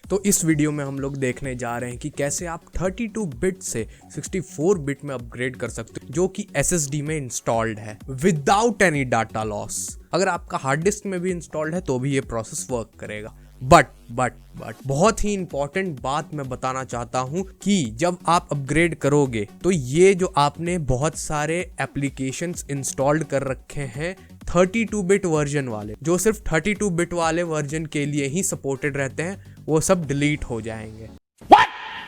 तो इस वीडियो में हम लोग देखने जा रहे हैं कि कैसे आप 32 बिट से 64 बिट में अपग्रेड कर सकते हो, जो कि SSD में इंस्टॉल्ड है विदाउट एनी डाटा लॉस। अगर आपका हार्ड डिस्क में भी इंस्टॉल्ड है तो भी ये प्रोसेस वर्क करेगा। बट बहुत ही इंपॉर्टेंट बात मैं बताना चाहता हूं कि जब आप अपग्रेड करोगे तो ये जो आपने बहुत सारे एप्लीकेशंस इंस्टॉल्ड कर रखे हैं 32 बिट वर्जन वाले, जो सिर्फ 32 बिट वाले वर्जन के लिए ही सपोर्टेड रहते हैं, वो सब डिलीट हो जाएंगे।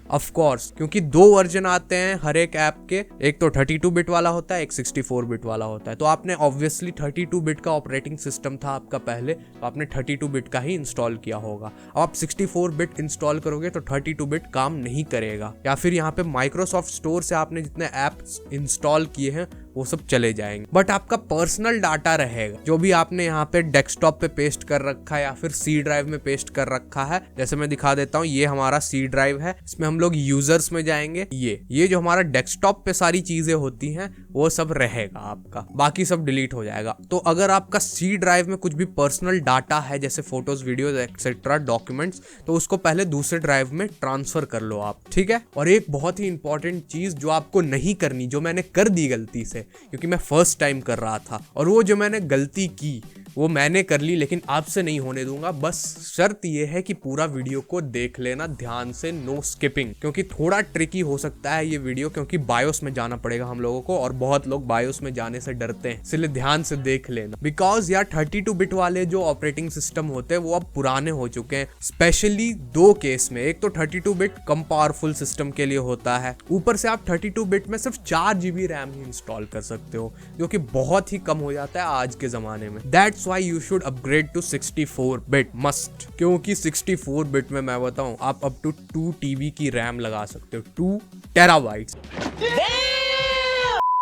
ऑफ कोर्स, क्योंकि दो वर्जन आते हैं हर एक ऐप के, एक तो 32 बिट वाला होता है, एक 64 बिट वाला होता है। तो आपने ऑब्वियसली 32 बिट का ऑपरेटिंग सिस्टम था आपका पहले, तो आपने 32 बिट का ही इंस्टॉल किया होगा। अब आप 64 बिट इंस्टॉल करोगे तो 32 बिट काम नहीं करेगा, या फिर यहाँ पे माइक्रोसॉफ्ट स्टोर से आपने जितने ऐप्स इंस्टॉल किए हैं वो सब चले जाएंगे। बट आपका पर्सनल डाटा रहेगा, जो भी आपने यहाँ पे डेस्कटॉप पे पेस्ट कर रखा है या फिर सी ड्राइव में पेस्ट कर रखा है। जैसे मैं दिखा देता हूँ, ये हमारा सी ड्राइव है, इसमें हम लोग यूजर्स में जाएंगे। ये जो हमारा डेस्कटॉप पे सारी चीजें होती हैं वो सब रहेगा आपका, बाकी सब डिलीट हो जाएगा। तो अगर आपका सी ड्राइव में कुछ भी पर्सनल डाटा है, जैसे फोटोज, वीडियोज एक्सेट्रा, डॉक्यूमेंट्स, तो उसको पहले दूसरे ड्राइव में ट्रांसफर कर लो आप, ठीक है। और एक बहुत ही इंपॉर्टेंट चीज जो आपको नहीं करनी, जो मैंने कर दी गलती से, क्योंकि मैं फर्स्ट टाइम कर रहा था, और वो जो मैंने गलती की वो मैंने कर ली, लेकिन आपसे नहीं होने दूंगा। बस शर्त ये है कि पूरा वीडियो को देख लेना ध्यान से, नो स्किपिंग, क्योंकि थोड़ा ट्रिकी हो सकता है ये वीडियो, क्योंकि बायोस में जाना पड़ेगा हम लोगों को, और बहुत लोग बायोस में जाने से डरते हैं, इसलिए ध्यान से देख लेना। बिकॉज यार 32 बिट वाले जो ऑपरेटिंग सिस्टम होते हैं वो अब पुराने हो चुके हैं, स्पेशली दो केस में। एक तो 32 बिट कम पावरफुल सिस्टम के लिए होता है, ऊपर से आप 32 बिट में सिर्फ 4 GB रैम ही इंस्टॉल कर सकते हो, जो कि बहुत ही कम हो जाता है आज के जमाने में। That's why you should upgrade to 64 bit must, क्योंकि 64 बिट में मैं बताऊं, आप अप टू 2 TB की रैम लगा सकते हो, 2 टेराबाइट्स।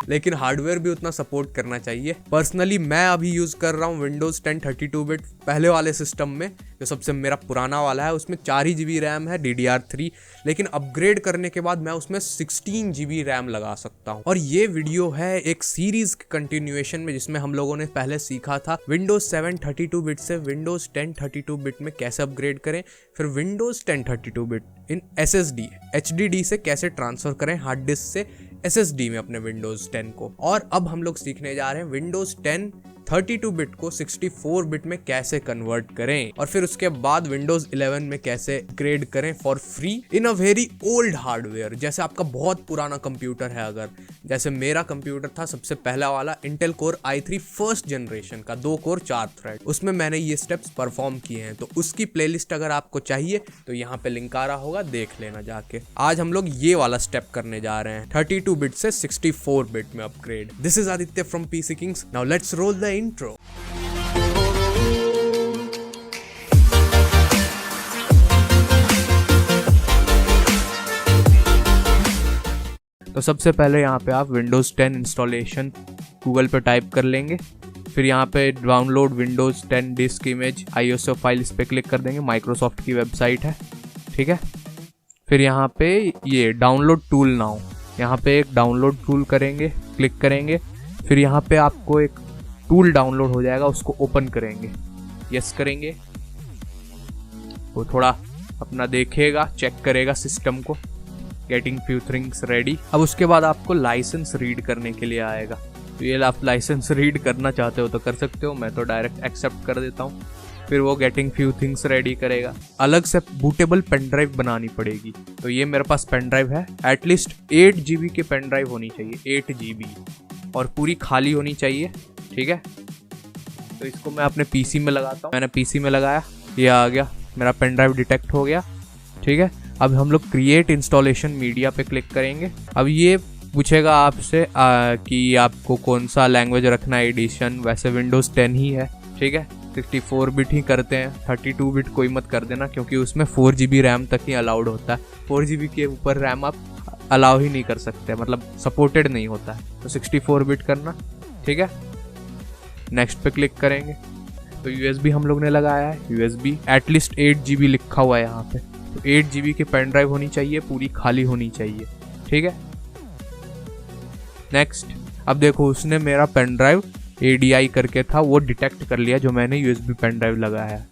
लेकिन हार्डवेयर भी उतना सपोर्ट करना चाहिए। पर्सनली मैं अभी यूज कर रहा हूँ विंडोज 10 32 बिट पहले वाले सिस्टम में, जो सबसे मेरा पुराना वाला है, उसमें 4 ही GB रैम है DDR3, लेकिन अपग्रेड करने के बाद मैं उसमें 16 GB रैम लगा सकता हूँ। और ये वीडियो है एक सीरीज के कंटिन्यूएशन में, जिसमें हम लोगों ने पहले सीखा था विंडोज 7 32 बिट से विंडोज 10 32 बिट में कैसे अपग्रेड करें, फिर विंडोज 10 32 बिट इन SSD HDD से कैसे ट्रांसफर करें हार्ड डिस्क से SSD में अपने विंडोज 10 को। और अब हम लोग सीखने जा रहे हैं विंडोज 10 32 बिट को 64 बिट में कैसे कन्वर्ट करें, और फिर उसके बाद विंडोज 11 में कैसे अपग्रेड करें for free in a very old hardware. जैसे आपका बहुत पुराना कंप्यूटर है, अगर जैसे मेरा कंप्यूटर था सबसे पहला वाला Intel core i3 first generation का, 2 कोर 4 थ्रेड, उसमें मैंने ये स्टेप्स परफॉर्म किए हैं। तो उसकी प्लेलिस्ट अगर आपको चाहिए तो यहाँ पे लिंक आ रहा होगा, देख लेना जाके। आज हम लोग ये वाला स्टेप करने जा रहे हैं, 32 बिट से 64 बिट में upgrade. This is Aditya from PC Kings। Now let's roll the intro. तो सबसे पहले यहाँ पे आप Windows 10 इंस्टॉलेशन गूगल पे टाइप कर लेंगे, फिर यहाँ पे download Windows 10 disc image ISO file, इस पे क्लिक कर देंगे। माइक्रोसॉफ्ट की वेबसाइट है, ठीक है। फिर यहाँ पे ये डाउनलोड टूल नाउ, यहाँ पे एक डाउनलोड टूल करेंगे, क्लिक करेंगे, फिर यहाँ पे आपको एक टूल डाउनलोड हो जाएगा, उसको ओपन करेंगे, यस करेंगे। वो थोड़ा अपना देखेगा, चेक करेगा सिस्टम को, गेटिंग फ्यू थिंग्स रेडी। अब उसके बाद आपको लाइसेंस रीड करने के लिए आएगा, तो ये आप लाइसेंस रीड करना चाहते हो तो कर सकते हो, मैं तो डायरेक्ट एक्सेप्ट कर देता हूँ। फिर वो गेटिंग फ्यू थिंग्स रेडी करेगा। अलग से बूटेबल पेन ड्राइव बनानी पड़ेगी, तो ये मेरे पास पेन ड्राइव है, एटलीस्ट 8 GB की पेन ड्राइव होनी चाहिए, 8 GB, और पूरी खाली होनी चाहिए, ठीक है। तो इसको मैं अपने PC में लगाता हूँ, मैंने PC में लगाया, ये आ गया, मेरा पेन ड्राइव डिटेक्ट हो गया, ठीक है। अब हम लोग क्रिएट इंस्टॉलेशन मीडिया पे क्लिक करेंगे। अब ये पूछेगा आपसे कि आपको कौन सा लैंग्वेज रखना है, एडिशन, वैसे विंडोज 10 ही है, ठीक है। 64 बिट ही करते हैं, 32 बिट कोई मत कर देना, क्योंकि उसमें 4 GB रैम तक ही अलाउड होता है। 4 GB के ऊपर रैम आप अलाउ ही नहीं कर सकते, मतलब सपोर्टेड नहीं होता है। तो 64 बिट करना, ठीक है। नेक्स्ट पे क्लिक करेंगे। तो USB हम लोग ने लगाया है, USB एटलीस्ट 8 GB लिखा हुआ है यहाँ पे, तो 8 GB की पेन ड्राइव होनी चाहिए, पूरी खाली होनी चाहिए, ठीक है। नेक्स्ट, अब देखो उसने मेरा पेन ड्राइव ADI करके था, वो डिटेक्ट कर लिया जो मैंने USB पेन ड्राइव लगाया है।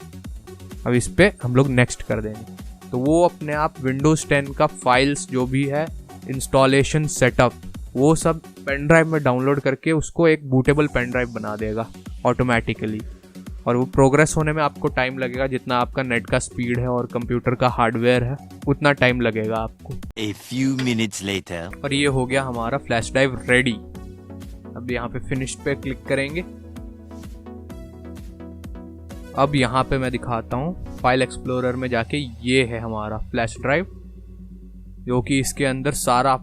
अब इस पे हम लोग नेक्स्ट कर देंगे। तो तो वो अपने आप विंडोज़ 10 का फाइल्स जो भी है, इंस्टॉलेशन सेटअप, वो सब पेन ड्राइव में डाउनलोड करके उसको एक बूटेबल पेन ड्राइव बना देगा ऑटोमेटिकली। और वो प्रोग्रेस होने में आपको टाइम लगेगा, जितना आपका नेट का स्पीड है और कंप्यूटर का हार्डवेयर है उतना टाइम लगेगा आपको। A few minutes later. और ये हो गया हमारा फ्लैश ड्राइव रेडी। अब यहाँ पे फिनिश पे क्लिक करेंगे। अब यहाँ पे मैं दिखाता हूँ फाइल एक्सप्लोरर में जाके, ये है हमारा फ्लैश ड्राइव, जो कि इसके अंदर सारा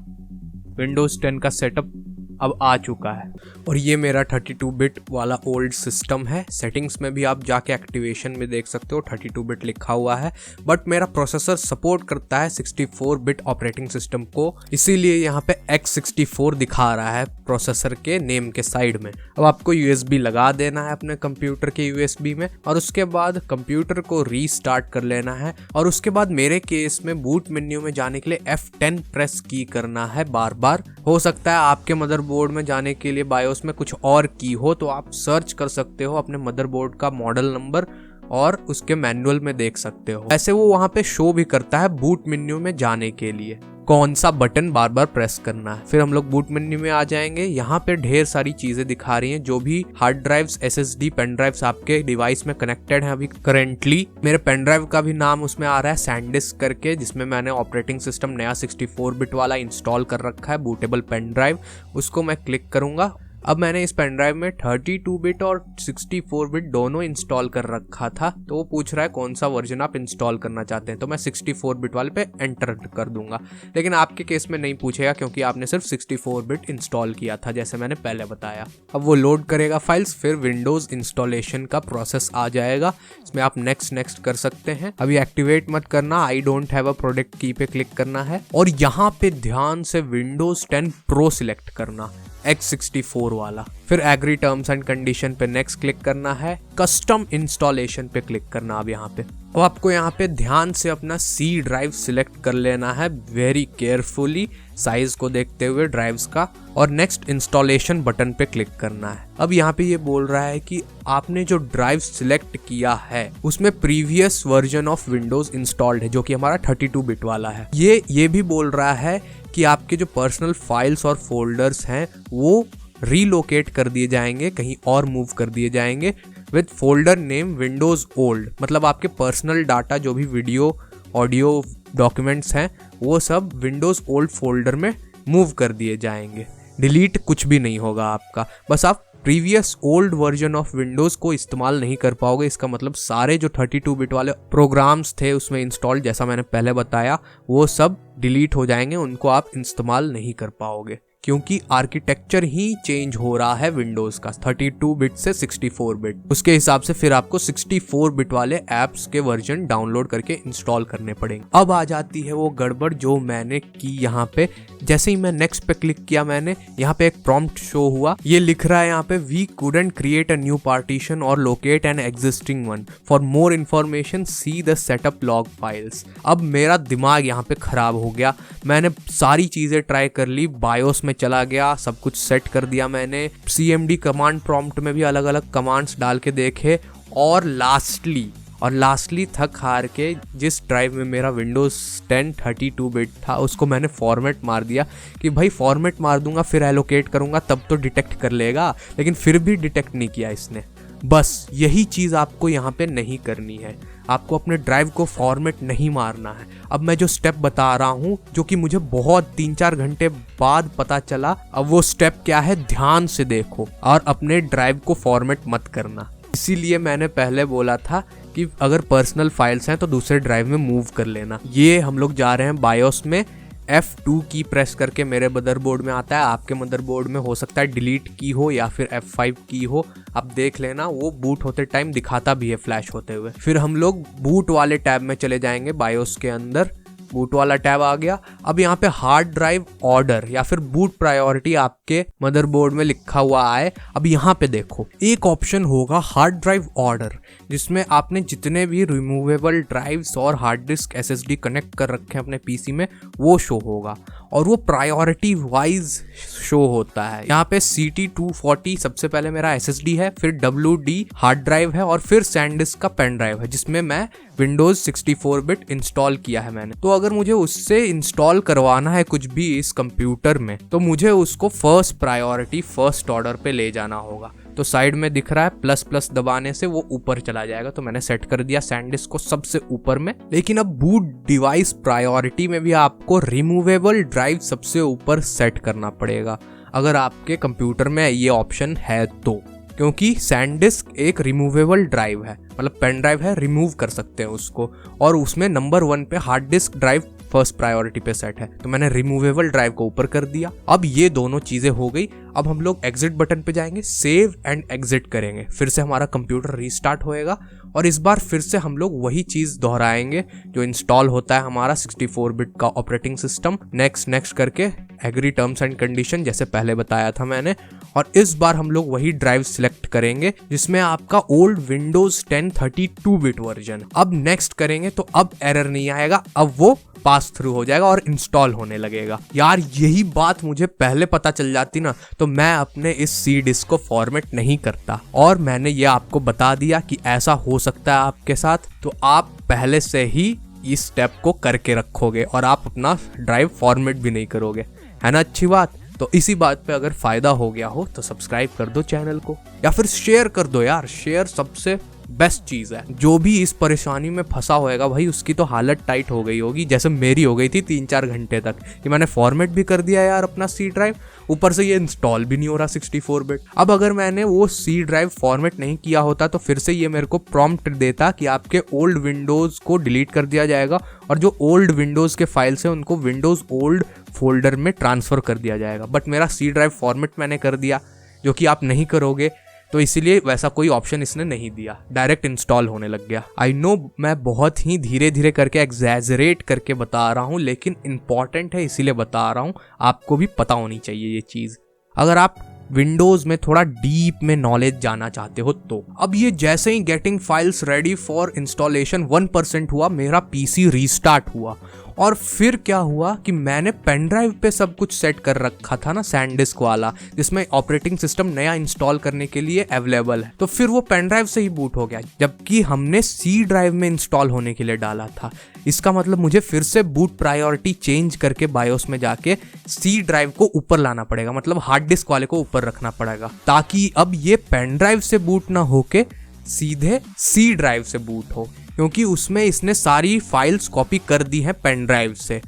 विंडोज़ 10 का सेटअप अब आ चुका है। और ये मेरा 32 बिट वाला ओल्ड सिस्टम है। सेटिंग्स में भी आप जाके एक्टिवेशन में देख सकते हो 32 बिट लिखा हुआ है, बट मेरा प्रोसेसर सपोर्ट करता है 64 बिट ऑपरेटिंग सिस्टम को, इसीलिए यहाँ पे X64 दिखा रहा है प्रोसेसर के नेम के साइड में। अब आपको USB लगा देना है अपने कंप्यूटर के USB में, और उसके बाद कंप्यूटर को रीस्टार्ट कर लेना है। और उसके बाद मेरे केस में बूट मेन्यू में जाने के लिए F10 प्रेस की करना है बार बार। हो सकता है आपके मदरबोर्ड में जाने के लिए बायोस में कुछ और की हो, तो आप सर्च कर सकते हो अपने मदरबोर्ड का मॉडल नंबर और उसके मैनुअल में देख सकते हो। ऐसे वो वहाँ पे शो भी करता है बूट मेन्यू में जाने के लिए कौन सा बटन बार बार प्रेस करना है। फिर हम लोग बूट मेन्यू में आ जाएंगे। यहाँ पे ढेर सारी चीजें दिखा रही हैं, जो भी hard drives, SSD, pen drives आपके डिवाइस में कनेक्टेड हैं अभी करेंटली। मेरे पेन ड्राइव का भी नाम उसमें आ रहा है सैंडिस्क करके, जिसमें मैंने ऑपरेटिंग सिस्टम नया 64 बिट वाला इंस्टॉल कर रखा है, बूटेबल पेन ड्राइव। उसको मैं क्लिक करूंगा। अब मैंने इस पेन ड्राइव में 32 बिट और 64 बिट दोनों इंस्टॉल कर रखा था, तो वो पूछ रहा है कौन सा वर्जन आप इंस्टॉल करना चाहते हैं, तो मैं 64 बिट वाले पे एंटर कर दूंगा। लेकिन आपके केस में नहीं पूछेगा, क्योंकि आपने सिर्फ 64 बिट इंस्टॉल किया था जैसे मैंने पहले बताया। अब वो लोड करेगा फाइल्स, फिर विंडोज इंस्टॉलेशन का प्रोसेस आ जाएगा। इसमें आप नेक्स्ट कर सकते हैं। अभी एक्टिवेट मत करना, I don't have a product की पे क्लिक करना है, और यहाँ पे ध्यान से विंडोज 10 प्रो सिलेक्ट करना, X64 वाला। फिर एग्री टर्म्स एंड कंडीशन पे नेक्स्ट क्लिक करना है, कस्टम इंस्टॉलेशन पे क्लिक करना। अब यहाँ पे आपको यहाँ पे ध्यान से अपना C ड्राइव सिलेक्ट कर लेना है वेरी केयरफुली, साइज को देखते हुए ड्राइव्स का, और नेक्स्ट इंस्टॉलेशन बटन पे क्लिक करना है। अब यहाँ पे ये बोल रहा है कि आपने जो ड्राइव सिलेक्ट किया है उसमें previous version of Windows installed है, जो कि हमारा 32 बिट वाला है। ये भी बोल रहा है कि आपके जो पर्सनल फाइल्स और फोल्डर्स हैं वो रीलोकेट कर दिए जाएंगे, कहीं और मूव कर दिए जाएंगे with folder name Windows old. मतलब आपके पर्सनल डाटा, जो भी वीडियो, ऑडियो, डॉक्यूमेंट्स हैं, वो सब विंडोज ओल्ड फोल्डर में मूव कर दिए जाएंगे। डिलीट कुछ भी नहीं होगा आपका, बस आप previous old version of Windows को इस्तेमाल नहीं कर पाओगे। इसका मतलब सारे जो 32 बिट वाले प्रोग्राम्स थे उसमें इंस्टॉल, जैसा मैंने पहले बताया, वो सब डिलीट हो जाएंगे, उनको आप इस्तेमाल नहीं कर पाओगे, क्योंकि आर्किटेक्चर ही चेंज हो रहा है विंडोज का 32 बिट से 64 बिट। उसके हिसाब से फिर आपको 64 बिट वाले एप्स के वर्जन डाउनलोड करके इंस्टॉल करने पड़ेंगे। अब आ जाती है वो गड़बड़ जो मैंने की यहाँ पे। जैसे ही मैं नेक्स्ट पे क्लिक किया, मैंने यहाँ पे एक प्रॉम्प्ट शो हुआ। ये लिख रहा है यहाँ पे, we couldn't create a new partition और locate an existing one, for more information see the setup log files. अब मेरा दिमाग यहाँ पे खराब हो गया। मैंने सारी चीजें ट्राई कर ली, बायोस में चला गया, सब कुछ सेट कर दिया मैंने, CMD कमांड प्रॉम्प्ट में भी अलग अलग कमांड्स डाल के देखे, और लास्टली थक हार के जिस ड्राइव में मेरा विंडोज 10 32 बिट था उसको मैंने फॉर्मेट मार दिया कि भाई फॉर्मेट मार दूंगा फिर एलोकेट करूंगा तब तो डिटेक्ट कर लेगा, लेकिन फिर भी डिटेक्ट नहीं किया इसने। बस यही चीज़ आपको यहाँ पे नहीं करनी है, आपको अपने ड्राइव को फॉर्मेट नहीं मारना है। अब मैं जो स्टेप बता रहा हूँ, जो कि मुझे बहुत 3-4 घंटे बाद पता चला, अब वो स्टेप क्या है ध्यान से देखो, और अपने ड्राइव को फॉर्मेट मत करना। इसीलिए मैंने पहले बोला था कि अगर पर्सनल फाइल्स हैं तो दूसरे ड्राइव में मूव कर लेना। ये हम लोग जा रहे हैं बायोस में, F2 की प्रेस करके मेरे मदरबोर्ड में आता है, आपके मदरबोर्ड में हो सकता है डिलीट की हो या फिर F5 की हो, आप देख लेना, वो बूट होते टाइम दिखाता भी है फ्लैश होते हुए। फिर हम लोग बूट वाले टैब में चले जाएंगे, बायोस के अंदर बूट वाला टैब आ गया। अब यहाँ पे हार्ड ड्राइव ऑर्डर या फिर बूट प्रायोरिटी आपके मदरबोर्ड में लिखा हुआ है। अब यहाँ पे देखो एक ऑप्शन होगा हार्ड ड्राइव ऑर्डर, जिसमें आपने जितने भी रिमूवेबल ड्राइव्स और हार्ड डिस्क SSD कनेक्ट कर रखे हैं अपने PC में वो शो होगा, और वो प्रायोरिटी वाइज शो होता है। यहाँ पे CT240 सबसे पहले मेरा SSD है, फिर WD हार्ड ड्राइव है, और फिर सैंडिस्क का पेन ड्राइव है जिसमें मैं विंडोज 64 बिट इंस्टॉल किया है मैंने। तो अगर मुझे उससे इंस्टॉल करवाना है कुछ भी इस कंप्यूटर में, तो मुझे उसको फर्स्ट प्रायोरिटी फर्स्ट ऑर्डर पे ले जाना होगा। तो साइड में दिख रहा है प्लस प्लस दबाने से वो ऊपर चला जाएगा, तो मैंने सेट कर दिया सैनडिस्क को सबसे ऊपर में। लेकिन अब बूट डिवाइस प्रायोरिटी में भी आपको रिमूवेबल ड्राइव सबसे ऊपर सेट करना पड़ेगा, अगर आपके कंप्यूटर में ये ऑप्शन है तो, क्योंकि सैनडिस्क एक रिमूवेबल ड्राइव है, मतलब पेन ड्राइव है, रिमूव कर सकते हैं उसको, और उसमें नंबर 1 पे hard disk drive first priority पे सेट है। तो मैंने रिमूवेबल ड्राइव को ऊपर कर दिया। अब ये दोनों चीजें हो गई। अब हम लोग एग्जिट बटन पे जाएंगे, सेव एंड एग्जिट करेंगे, फिर से हमारा कंप्यूटर रीस्टार्ट होएगा और इस बार फिर से हम लोग वही चीज दोहराएंगे जो इंस्टॉल होता है हमारा 64 बिट का ऑपरेटिंग सिस्टम। नेक्स्ट करके एग्री टर्म्स एंड कंडीशन जैसे पहले बताया था मैंने, और इस बार हम लोग वही ड्राइव सिलेक्ट करेंगे जिसमें आपका ओल्ड विंडोज 10 32 बिट वर्जन। अब नेक्स्ट करेंगे तो अब एरर नहीं आएगा, अब वो पास थ्रू हो जाएगा और इंस्टॉल होने लगेगा। यार यही बात मुझे पहले पता चल जाती ना, तो मैं अपने इस सी डिस्क को फॉर्मेट नहीं करता। और मैंने ये आपको बता दिया कि ऐसा हो सकता है आपके साथ, तो आप पहले से ही इस स्टेप को करके रखोगे और आप अपना ड्राइव फॉर्मेट भी नहीं करोगे, है ना अच्छी बात। तो इसी बात पे अगर फायदा हो गया हो तो सब्सक्राइब कर दो चैनल को, या फिर शेयर कर दो यार, शेयर सबसे बेस्ट चीज है। जो भी इस परेशानी में फंसा होएगा भाई, उसकी तो हालत टाइट हो गई होगी, जैसे मेरी हो गई थी 3-4 घंटे तक, कि मैंने फॉर्मेट भी कर दिया यार अपना सी ड्राइव, ऊपर से ये इंस्टॉल भी नहीं हो रहा 64 बिट। अब अगर मैंने वो सी ड्राइव फॉर्मेट नहीं किया होता तो फिर से ये मेरे को प्रॉम्प्ट देता कि आपके ओल्ड विंडोज को डिलीट कर दिया जाएगा और जो ओल्ड विंडोज के फाइल्स है उनको विंडोज ओल्ड फोल्डर में ट्रांसफर कर दिया जाएगा। बट मेरा सी ड्राइव फॉर्मेट मैंने कर दिया, जो कि आप नहीं करोगे, तो इसीलिए वैसा कोई ऑप्शन इसने नहीं दिया, डायरेक्ट इंस्टॉल होने लग गया। आई नो मैं बहुत ही धीरे धीरे करके एग्जैजरेट करके बता रहा हूँ, लेकिन इंपॉर्टेंट है इसीलिए बता रहा हूँ, आपको भी पता होनी चाहिए ये चीज़, अगर आप विंडोज में थोड़ा डीप में नॉलेज जाना चाहते हो तो। अब ये जैसे ही getting files ready for installation 1% हुआ, मेरा पीसी रीस्टार्ट हुआ। और फिर क्या हुआ कि मैंने पेन ड्राइव पे सब कुछ सेट कर रखा था ना, सैनडिस्क वाला, जिसमें ऑपरेटिंग सिस्टम नया इंस्टॉल करने के लिए अवेलेबल है, तो फिर वो पेन ड्राइव से ही बूट हो गया, जबकि हमने सी ड्राइव में इंस्टॉल होने के लिए डाला था। इसका मतलब मुझे फिर से बूट प्रायोरिटी चेंज करके बायोस में जाके सी ड्राइव को ऊपर लाना पड़ेगा, मतलब हार्ड डिस्क वाले को ऊपर रखना पड़ेगा, ताकि अब ये पेन ड्राइव से बूट ना होके सीधे सी ड्राइव से बूट हो, क्योंकि उसमें इसने सारी फाइल्स कॉपी कर दी हैं पेन ड्राइव से,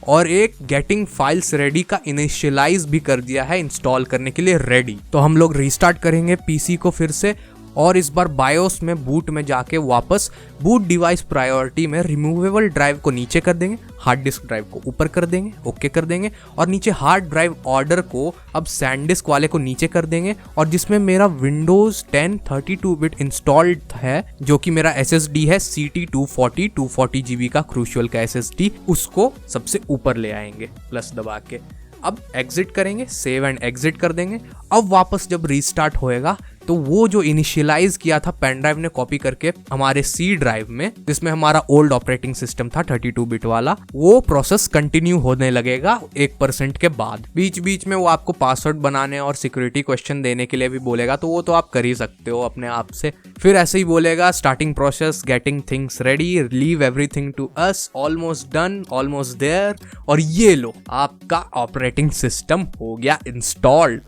और एक गेटिंग फाइल्स रेडी का इनिशियलाइज भी कर दिया है इंस्टॉल करने के लिए रेडी। तो हम लोग रीस्टार्ट करेंगे पीसी को फिर से, और इस बार बायोस में बूट में जाके वापस बूट डिवाइस प्रायोरिटी में रिमूवेबल ड्राइव को नीचे कर देंगे, हार्ड डिस्क ड्राइव को ऊपर कर देंगे, ओके कर देंगे, और नीचे हार्ड ड्राइव ऑर्डर को अब सैनडिस्क वाले को नीचे कर देंगे, और जिसमें मेरा विंडोज 10 32 बिट इंस्टॉल्ड है, जो कि मेरा SSD है CT240 240 GB का क्रूशियल का SSD, उसको सबसे ऊपर ले आएंगे प्लस दबा के। अब एग्जिट करेंगे, सेव एंड एग्जिट कर देंगे। अब वापस जब रीस्टार्ट होएगा तो वो जो इनिशियलाइज किया था पेन ड्राइव ने कॉपी करके हमारे सी ड्राइव में, जिसमें हमारा ओल्ड ऑपरेटिंग सिस्टम था 32 बिट वाला, वो प्रोसेस कंटिन्यू होने लगेगा 1% के बाद। बीच बीच में वो आपको पासवर्ड बनाने और सिक्योरिटी क्वेश्चन देने के लिए भी बोलेगा, तो वो तो आप कर ही सकते हो अपने आप से। फिर ऐसे ही बोलेगा starting process, getting things ready, leave everything to us, almost done, almost there, और ये लो आपका ऑपरेटिंग सिस्टम हो गया इंस्टॉल्ड।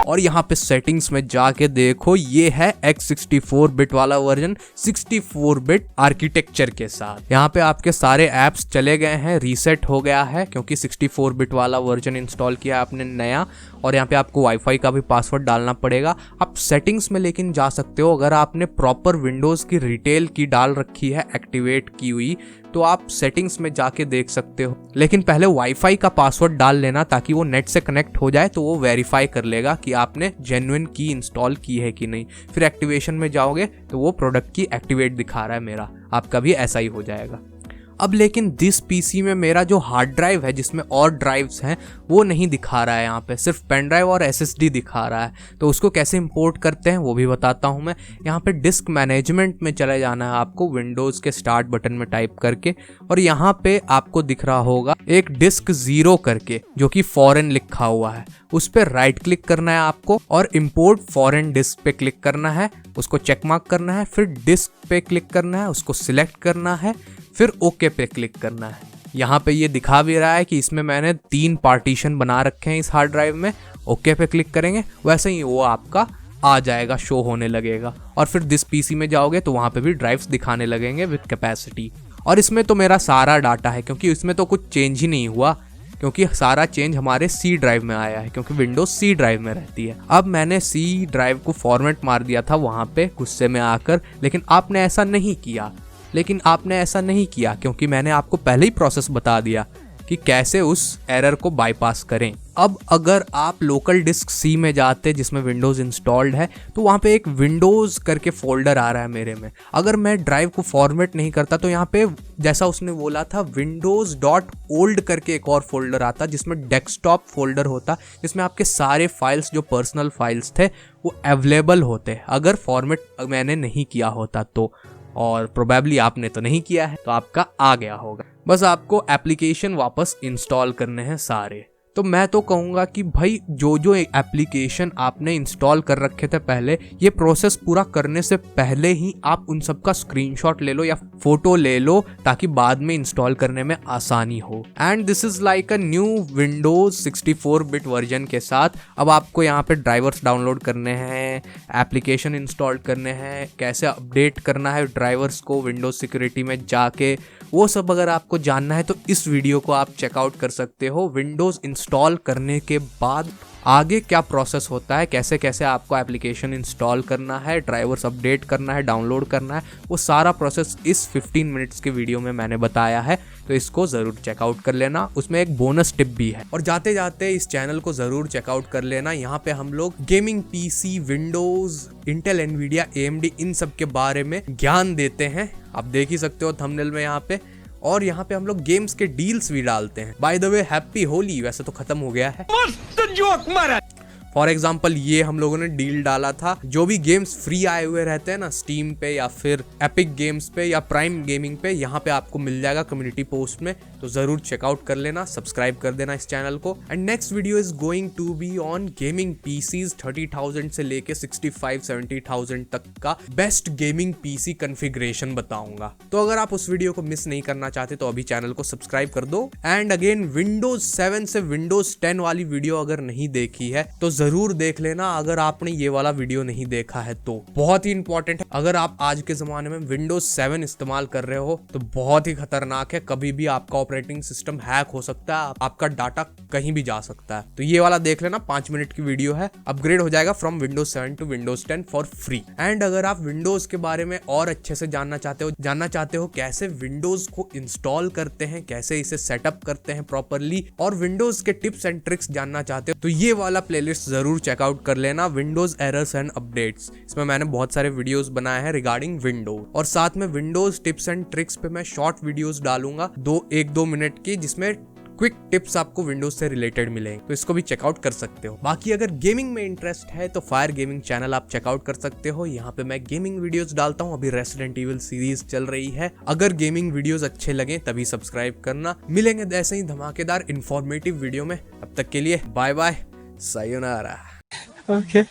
और यहाँ पे सेटिंग्स में जाके देखो, ये है x64 बिट वाला वर्जन 64 बिट आर्किटेक्चर के साथ। यहाँ पे आपके सारे ऐप्स चले गए हैं, रीसेट हो गया है क्योंकि 64 बिट वाला वर्जन इंस्टॉल किया आपने नया, और यहाँ पे आपको वाईफाई का भी पासवर्ड डालना पड़ेगा। आप सेटिंग्स में लेकिन जा सकते हो, अगर आपने प्रॉपर विंडोज की रिटेल की डाल रखी है एक्टिवेट की हुई, तो आप सेटिंग्स में जाके देख सकते हो, लेकिन पहले वाईफाई का पासवर्ड डाल लेना ताकि वो नेट से कनेक्ट हो जाए, तो वो वेरीफाई कर लेगा कि आपने जेन्युइन की इंस्टॉल की है कि नहीं। फिर एक्टिवेशन में जाओगे तो वो प्रोडक्ट की एक्टिवेट दिखा रहा है मेरा, आपका भी ऐसा ही हो जाएगा। अब लेकिन दिस पीसी में मेरा जो हार्ड ड्राइव है जिसमें और ड्राइव्स हैं वो नहीं दिखा रहा है, यहाँ पे सिर्फ पेन ड्राइव और एसएसडी दिखा रहा है। तो उसको कैसे इंपोर्ट करते हैं वो भी बताता हूँ मैं। यहाँ पे डिस्क मैनेजमेंट में चले जाना है आपको, विंडोज़ के स्टार्ट बटन में टाइप करके, और यहाँ पे आपको दिख रहा होगा एक डिस्क 0 करके जो कि फॉरेन लिखा हुआ है, उस पर राइट क्लिक करना है आपको और इंपोर्ट फॉरेन डिस्क पे क्लिक करना है, उसको चेक मार्क करना है, फिर डिस्क पे क्लिक करना है, उसको सिलेक्ट करना है, फिर ओके पे क्लिक करना है। यहाँ पे ये दिखा भी रहा है कि इसमें मैंने 3 पार्टीशन बना रखे हैं इस हार्ड ड्राइव में। ओके पे क्लिक करेंगे वैसे ही वो आपका आ जाएगा, शो होने लगेगा, और फिर दिस पीसी में जाओगे तो वहाँ पे भी ड्राइव्स दिखाने लगेंगे विद कैपेसिटी। और इसमें तो मेरा सारा डाटा है क्योंकि इसमें तो कुछ चेंज ही नहीं हुआ, क्योंकि सारा चेंज हमारे सी ड्राइव में आया है, क्योंकि विंडोज सी ड्राइव में रहती है। अब मैंने सी ड्राइव को फॉर्मेट मार दिया था वहाँ पे गुस्से में आकर, लेकिन आपने ऐसा नहीं किया क्योंकि मैंने आपको पहले ही प्रोसेस बता दिया कि कैसे उस एरर को बाईपास करें। अब अगर आप लोकल डिस्क सी में जाते जिसमें विंडोज़ इंस्टॉल्ड है तो वहाँ पे एक विंडोज़ करके फोल्डर आ रहा है मेरे में। अगर मैं ड्राइव को फॉर्मेट नहीं करता तो यहाँ पे जैसा उसने बोला था windows.old करके एक और फोल्डर आता जिसमें डेस्कटॉप फोल्डर होता, जिसमें आपके सारे फाइल्स जो पर्सनल फाइल्स थे वो अवेलेबल होते अगर फॉर्मेट मैंने नहीं किया होता तो, और प्रोबेबली आपने तो नहीं किया है तो आपका आ गया होगा। बस आपको एप्लीकेशन वापस इंस्टॉल करने हैं सारे। तो मैं तो कहूँगा कि भाई जो एप्लीकेशन आपने इंस्टॉल कर रखे थे पहले, ये प्रोसेस पूरा करने से पहले ही आप उन सब का स्क्रीनशॉट ले लो या फोटो ले लो ताकि बाद में इंस्टॉल करने में आसानी हो। And this is like a new Windows 64 bit version के साथ। अब आपको यहाँ पे ड्राइवर्स डाउनलोड करने हैं, एप्लीकेशन इंस्टॉल करने हैं, कैसे अपडेट करना है ड्राइवर्स को विंडोज सिक्योरिटी में जाके, वो सब अगर आपको जानना है तो इस वीडियो को आप चेकआउट कर सकते हो। विंडोज इंस्टॉल करने के बाद आगे क्या प्रोसेस होता है, कैसे कैसे आपको एप्लीकेशन इंस्टॉल करना है, ड्राइवर्स अपडेट करना है, डाउनलोड करना है, वो सारा प्रोसेस इस 15 मिनट्स के वीडियो में मैंने बताया है। तो इसको ज़रूर चेकआउट कर लेना, उसमें एक बोनस टिप भी है। और जाते जाते इस चैनल को ज़रूर चेकआउट कर लेना। यहाँ पे हम लोग gaming PC, Windows, Intel, Nvidia, AMD इन सब के बारे में ज्ञान देते हैं। आप देख ही सकते हो थंबनेल में यहाँ पे। और यहाँ पे हम लोग गेम्स के डील्स भी डालते हैं। By the way happy Holi, वैसे तो खत्म हो गया है। मस्त जोक मारा। फॉर एग्जाम्पल ये हम लोगों ने डील डाला था, जो भी गेम्स फ्री आए हुए रहते हैं ना स्टीम पे या फिर एपिक गेम्स पे या प्राइम गेमिंग पे, यहाँ पे आपको मिल जाएगा कम्युनिटी पोस्ट में। तो जरूर चेकआउट कर लेना, सब्सक्राइब कर देना इस चैनल को। And next video is going to be on gaming PCs 30,000 से लेके 65-70,000 तक का बेस्ट गेमिंग पीसी कॉन्फ़िगरेशन बताऊंगा। तो अगर आप उस वीडियो को मिस नहीं करना चाहते तो अभी चैनल को सब्सक्राइब कर दो। एंड अगेन विंडोज 7 से विंडोज 10 वाली वीडियो अगर नहीं देखी है तो जरूर देख लेना। अगर आपने ये वाला वीडियो नहीं देखा है तो बहुत ही इंपॉर्टेंट है। अगर आप आज के जमाने में विंडोज 7 इस्तेमाल कर रहे हो तो बहुत ही खतरनाक है, कभी भी आपका ऑपरेटिंग सिस्टम हैक हो सकता है, आपका डाटा कहीं भी जा सकता है। तो ये वाला देख लेना, 5 मिनट की वीडियो है। अपग्रेड हो जाएगा from Windows 7 to Windows 10 for free. And अगर आप विंडोज के बारे में और अच्छे से जानना चाहते हो कैसे विंडोज को इंस्टॉल करते हैं, कैसे इसे सेटअप करते हैं प्रॉपरली, और विंडोज के टिप्स एंड ट्रिक्स जानना चाहते हो तो ये वाला प्लेलिस्ट जरूर चेकआउट कर लेना, विंडोज एरर्स एंड अपडेट्स। इसमें मैंने बहुत सारे वीडियोस बनाए हैं रिगार्डिंग विंडोज, और साथ में विंडोज टिप्स एंड ट्रिक्स पे मैं शॉर्ट वीडियोस डालूंगा 1-2 मिनट की, जिसमें क्विक टिप्स आपको विंडोज से रिलेटेड मिलेंगे। तो इसको भी चेकआउट कर सकते हो। बाकी अगर गेमिंग में इंटरेस्ट है तो फायर गेमिंग चैनल आप चेकआउट कर सकते हो। यहाँ पे मैं गेमिंग वीडियोस डालता हूँ। अभी रेसिडेंट इविल सीरीज चल रही है। अगर गेमिंग वीडियोस अच्छे लगे तभी सब्सक्राइब करना। मिलेंगे ऐसे ही धमाकेदार इंफॉर्मेटिव वीडियो में। अब तक के लिए बाय बाय, सायोनारा। Okay.